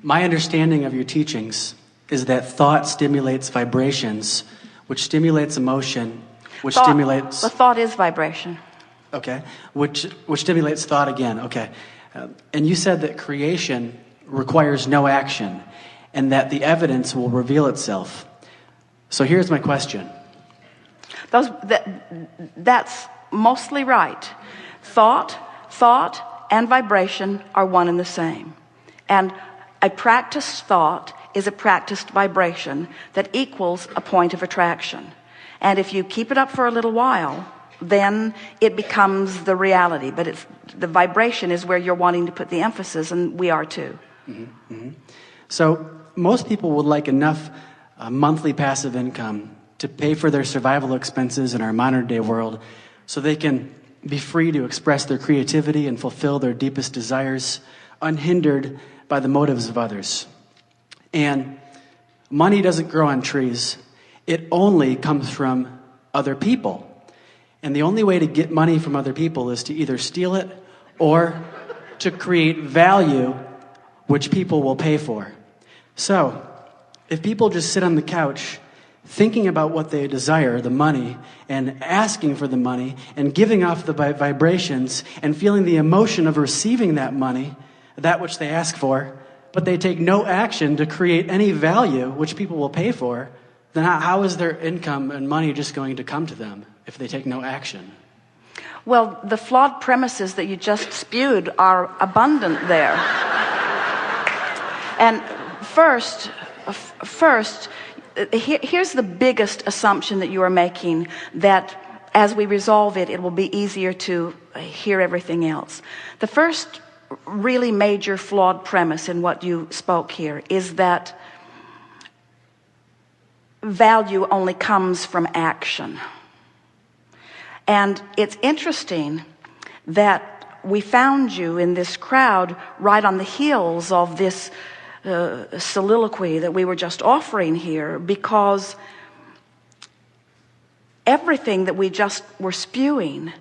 My understanding of your teachings is that thought stimulates vibrations, which stimulates emotion, which stimulates... The thought is vibration. Okay, which stimulates thought again, okay. And you said that creation requires no action, and that the evidence will reveal itself. So here's my question. That's mostly right. Thought and vibration are one and the same. And a practiced thought is a practiced vibration that equals a point of attraction. And if you keep it up for a little while, then it becomes the reality. But the vibration is where you're wanting to put the emphasis, and we are too. Mm-hmm. Mm-hmm. So most people would like enough monthly passive income to pay for their survival expenses in our modern day world so they can be free to express their creativity and fulfill their deepest desires unhindered by the motives of others. And money doesn't grow on trees. It only comes from other people. And the only way to get money from other people is to either steal it or to create value which people will pay for. So, if people just sit on the couch thinking about what they desire, the money, and asking for the money, and giving off the vibrations, and feeling the emotion of receiving that money, that which they ask for, but they take no action to create any value which people will pay for, then how is their income and money just going to come to them if they take no action? Well, the flawed premises that you just spewed are abundant there. And first, here's the biggest assumption that you are making, that as we resolve it, it will be easier to hear everything else. The first really major flawed premise in what you spoke here is that value only comes from action. And it's interesting that we found you in this crowd right on the heels of this soliloquy that we were just offering here, because everything that we just were spewing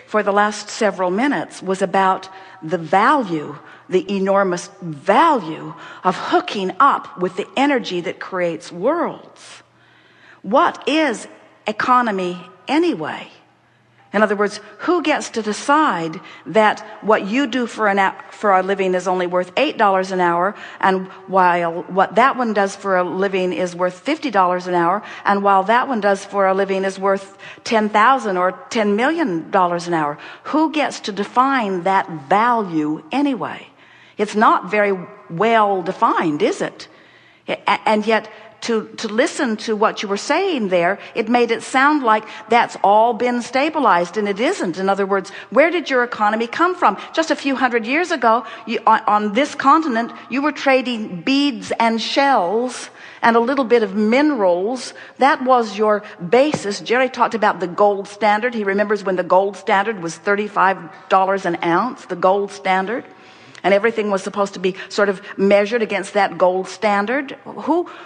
for the last several minutes was about the value, the enormous value of hooking up with the energy that creates worlds. What is economy anyway? In other words, who gets to decide that what you do for a living is only worth $8 an hour, and while what that one does for a living is worth $50 an hour, and while that one does for a living is worth $10,000 or $10 million an hour? Who gets to define that value anyway? It's not very well defined, is it? And yet, to listen to what you were saying there, it made it sound like that's all been stabilized, and it isn't. In other words, where did your economy come from? Just a few hundred years ago, on this continent, you were trading beads and shells and a little bit of minerals. That was your basis. Jerry talked about the gold standard. He remembers when the gold standard was $35 an ounce, the gold standard. And everything was supposed to be sort of measured against that gold standard.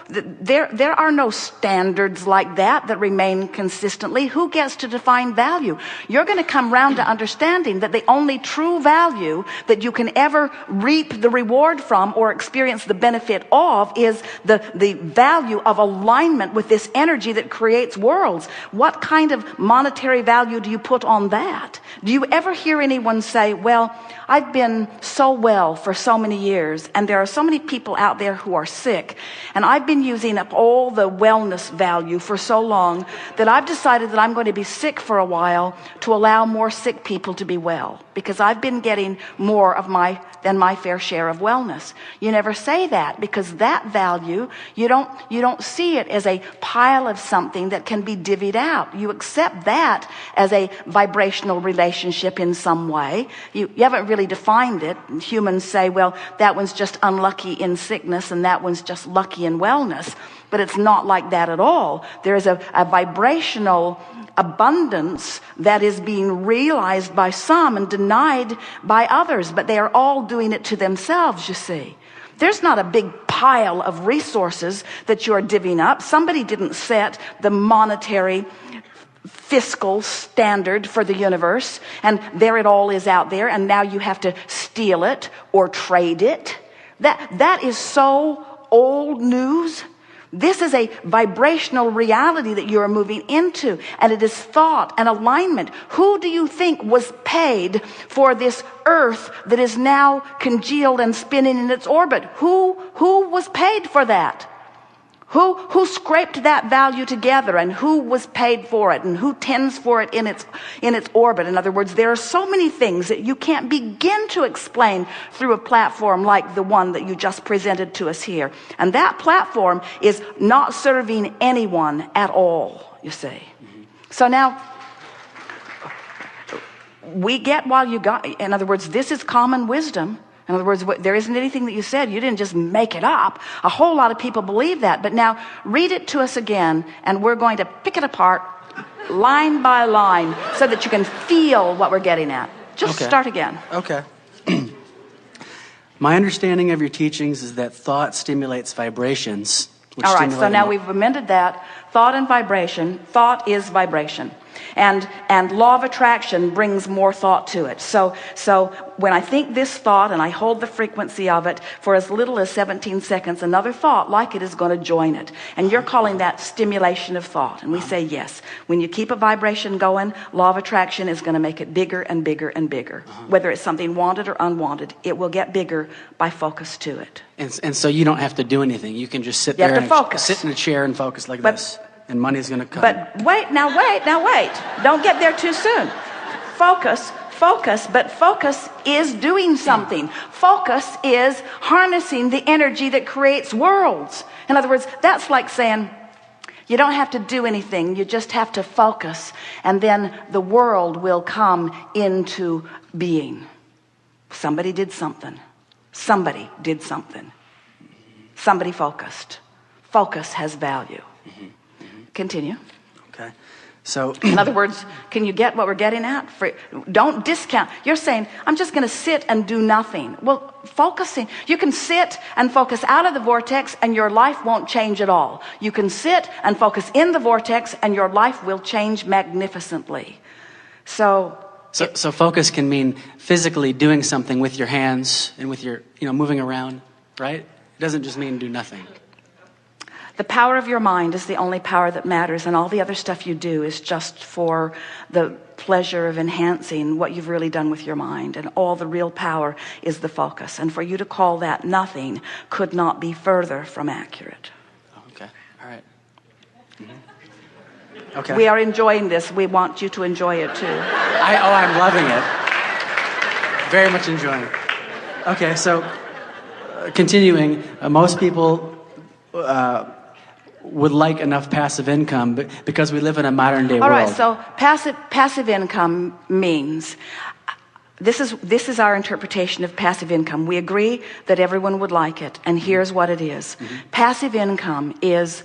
There are no standards like that remain consistently. Who gets to define value? You're going to come round to understanding that the only true value that you can ever reap the reward from or experience the benefit of is the value of alignment with this energy that creates worlds. What kind of monetary value do you put on that? Do you ever hear anyone say, well, I've been so well for so many years, and there are so many people out there who are sick, and I've been using up all the wellness value for so long that I've decided that I'm going to be sick for a while to allow more sick people to be well, because I've been getting more of than my fair share of wellness. You never say that, because that value, you don't see it as a pile of something that can be divvied out. You accept that as a vibrational relationship in some way. You haven't really defined it. Humans say, well, that one's just unlucky in sickness and that one's just lucky in wellness. But it's not like that at all. There is a vibrational abundance that is being realized by some and denied by others, but they are all doing it to themselves, you see. There's not a big pile of resources that you're divvying up. Somebody didn't set the monetary fiscal standard for the universe, and there it all is out there, and now you have to steal it or trade it, That is so old news. This is a vibrational reality that you are moving into, and it is thought and alignment. Who do you think was paid for this earth that is now congealed and spinning in its orbit? Who was paid for that? Who scraped that value together, and who was paid for it, and who tends for it in its orbit? In other words, there are so many things that you can't begin to explain through a platform like the one that you just presented to us here. And that platform is not serving anyone at all, you see. So now, we get while you got, in other words, this is common wisdom. In other words, there isn't anything that you said. You didn't just make it up. A whole lot of people believe that. But now read it to us again, and we're going to pick it apart line by line so that you can feel what we're getting at. Just start again. Okay. My understanding of your teachings is that thought stimulates vibrations. All right, so now we've amended that. Thought and vibration. Thought is vibration. And law of attraction brings more thought to it. So when I think this thought and I hold the frequency of it for as little as 17 seconds, another thought like it is going to join it. And you're calling that stimulation of thought. And we say yes. When you keep a vibration going, law of attraction is going to make it bigger and bigger and bigger. Whether it's something wanted or unwanted, it will get bigger by focus to it. And so you don't have to do anything. You can just sit there and sit in a chair and focus like this. And money's going to come. But wait. Don't get there too soon. Focus, but focus is doing something. Focus is harnessing the energy that creates worlds. In other words, that's like saying, you don't have to do anything. You just have to focus. And then the world will come into being. Somebody did something. Somebody focused. Focus has value. Continue. Okay. So, in other words, can you get what we're getting at? Don't discount. You're saying, I'm just going to sit and do nothing. Well, focusing. You can sit and focus out of the vortex and your life won't change at all. You can sit and focus in the vortex and your life will change magnificently. So focus can mean physically doing something with your hands and with your, moving around, right? It doesn't just mean do nothing. The power of your mind is the only power that matters, and all the other stuff you do is just for the pleasure of enhancing what you've really done with your mind. And all the real power is the focus. And for you to call that nothing could not be further from accurate. Okay. All right. Mm-hmm. Okay. We are enjoying this. We want you to enjoy it too. I'm loving it. Very much enjoying it. Okay, so continuing, most people would like enough passive income because we live in a modern day world. All right, so passive income means, this is our interpretation of passive income. We agree that everyone would like it, and here's what it is. Passive income is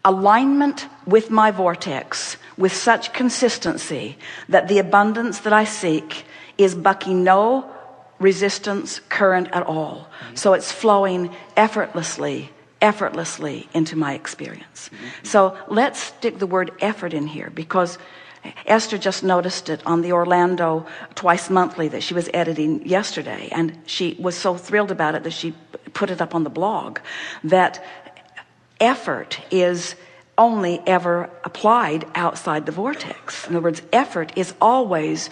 alignment with my vortex with such consistency that the abundance that I seek is bucking no resistance current at all. So it's flowing effortlessly into my experience. So let's stick the word effort in here, because Esther just noticed it on the Orlando Twice Monthly that she was editing yesterday, and she was so thrilled about it that she put it up on the blog, that effort is only ever applied outside the vortex. In other words, effort is always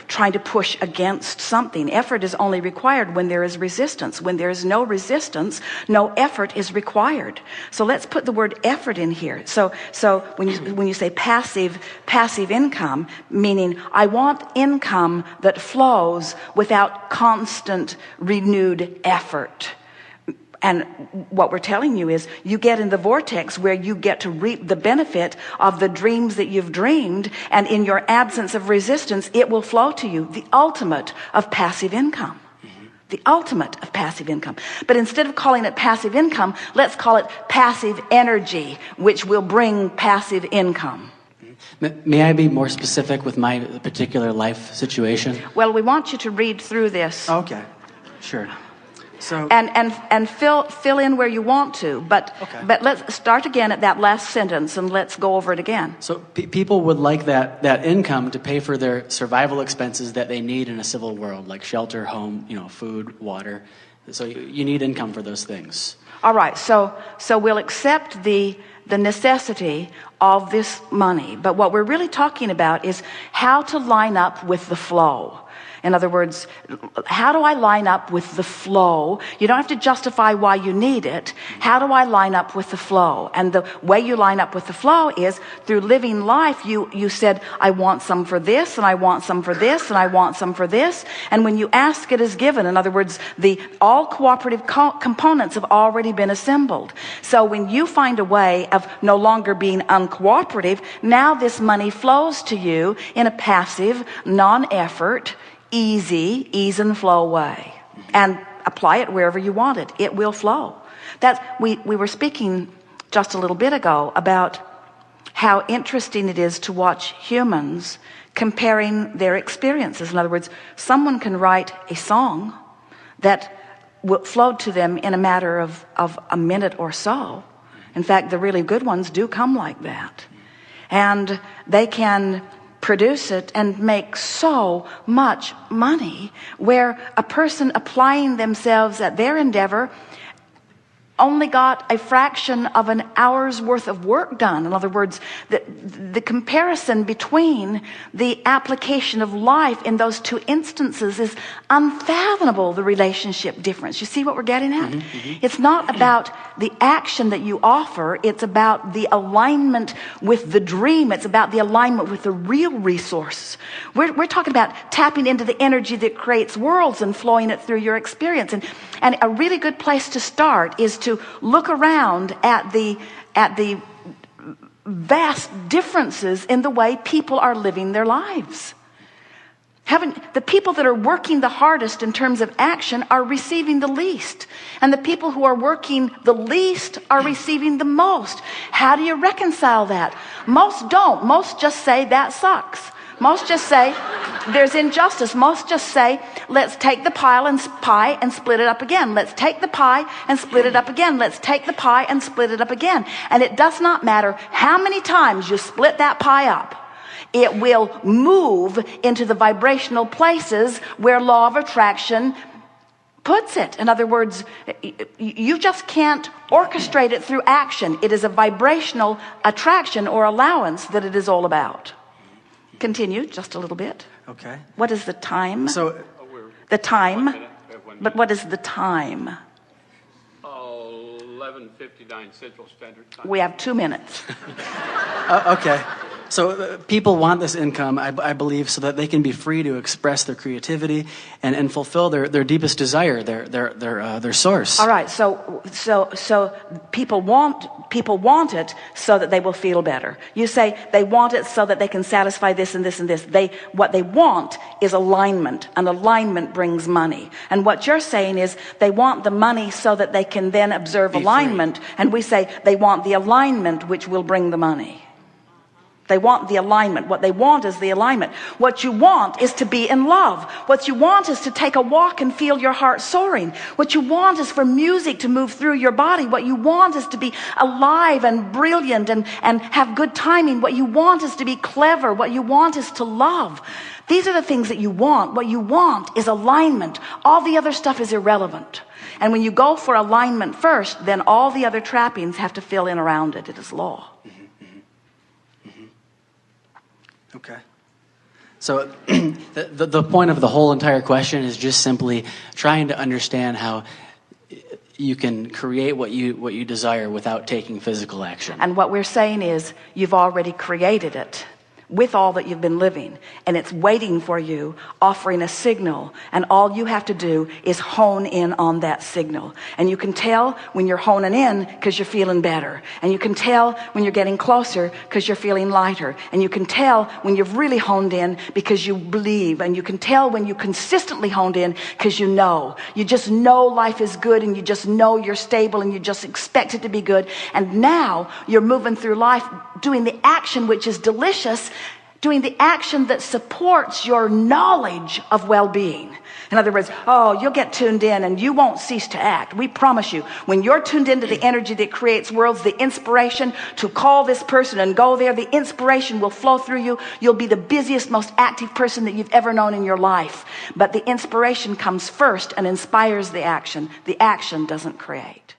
trying to push against something. Effort is only required when there is resistance. When there is no resistance, no effort is required. So let's put the word effort in here. So when you say passive income, meaning I want income that flows without constant renewed effort. And what we're telling you is you get in the vortex where you get to reap the benefit of the dreams that you've dreamed, and in your absence of resistance, it will flow to you, the ultimate of passive income. The ultimate of passive income. But instead of calling it passive income, let's call it passive energy, which will bring passive income. May I be more specific with my particular life situation? Well, we want you to read through this. Okay, sure. So and fill in where you want to, but let's start again at that last sentence and let's go over it again. So people would like that income to pay for their survival expenses that they need in a civil world, like shelter, home, food, water. So you need income for those things. All right, so we'll accept the necessity of this money, but what we're really talking about is how to line up with the flow. In other words, how do I line up with the flow? You don't have to justify why you need it. How do I line up with the flow? And the way you line up with the flow is through living life. You said, I want some for this, and I want some for this, and I want some for this. And when you ask, it is given. In other words, all cooperative components have already been assembled. So when you find a way of no longer being uncooperative, now this money flows to you in a passive, non-effort, ease and flow way, and apply it wherever you want it. It will flow. We were speaking just a little bit ago about how interesting it is to watch humans comparing their experiences. In other words, someone can write a song that will flow to them in a matter of a minute or so. In fact, the really good ones do come like that, and they can produce it and make so much money, where a person applying themselves at their endeavor only got a fraction of an hour's worth of work done. In other words, the comparison between the application of life in those two instances is unfathomable, the relationship difference. You see what we're getting at? It's not about the action that you offer. It's about the alignment with the dream. It's about the alignment with the real resource. We're talking about tapping into the energy that creates worlds and flowing it through your experience. And a really good place to start is to look around at the vast differences in the way people are living their lives. The people that are working the hardest in terms of action are receiving the least. And the people who are working the least are receiving the most. How do you reconcile that? Most don't. Most just say that sucks. Most just say there's injustice. Most just say, let's take the pie and split it up again. Let's take the pie and split it up again. Let's take the pie and split it up again. And it does not matter how many times you split that pie up. It will move into the vibrational places where law of attraction puts it. In other words, you just can't orchestrate it through action. It is a vibrational attraction or allowance that it is all about. Continue just a little bit. Okay. What is the time? So the time. But what is the time? 11:59 Central Standard Time. We have 2 minutes. Okay. So people want this income, I believe, so that they can be free to express their creativity and fulfill their deepest desire, their source. All right. So people want it so that they will feel better. You say they want it so that they can satisfy this and this and this. What they want is alignment, and alignment brings money. And what you're saying is they want the money so that they can then observe alignment. And we say they want the alignment which will bring the money. They want the alignment. What they want is the alignment. What you want is to be in love. What you want is to take a walk and feel your heart soaring. What you want is for music to move through your body. What you want is to be alive and brilliant and have good timing. What you want is to be clever. What you want is to love. These are the things that you want. What you want is alignment. All the other stuff is irrelevant. And when you go for alignment first, then all the other trappings have to fill in around it. It is law. Okay. So the point of the whole entire question is just simply trying to understand how you can create what you desire without taking physical action. And what we're saying is you've already created it with all that you've been living, and it's waiting for you, offering a signal, and all you have to do is hone in on that signal. And you can tell when you're honing in because you're feeling better, and you can tell when you're getting closer because you're feeling lighter, and you can tell when you've really honed in because you believe, and you can tell when you consistently honed in because you just know life is good, and you just know you're stable, and you just expect it to be good. And now you're moving through life doing the action which is delicious, doing the action that supports your knowledge of well-being. In other words, oh, you'll get tuned in and you won't cease to act. We promise you, when you're tuned into the energy that creates worlds, the inspiration to call this person and go there, the inspiration will flow through you. You'll be the busiest, most active person that you've ever known in your life. But the inspiration comes first and inspires the action. The action doesn't create.